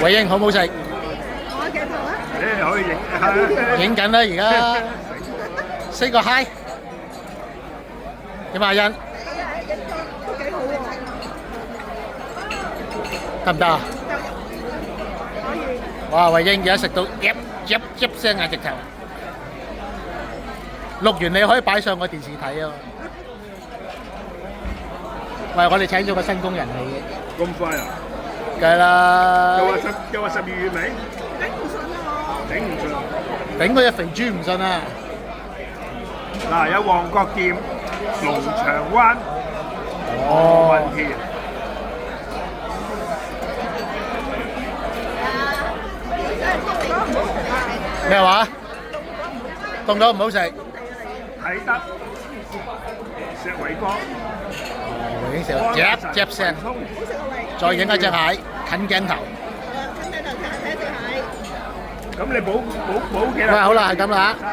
偉英好唔好食？我鏡頭啊！你可以影影緊啦，而家 say 個 hi。點啊，欣都幾好喎。得唔得啊？可以。哇，偉英而家食到噏聲啊！直頭錄完你可以擺上個電視睇啊！喂，我哋請咗個新工人嚟，咁快啊！梗係啦，又話12月尾，頂唔順啊我。頂唔順。頂嗰隻肥豬唔信啊！嗱，有旺角店、龍翔灣、哦，雲田。咩話？凍咗唔好食。啟德、石圍角，已經食到嚼聲，好食啊喂！再影一隻蟹，近鏡頭。近鏡頭睇一隻蟹。咁你補幾喂，多？好啦，係咁啦嚇。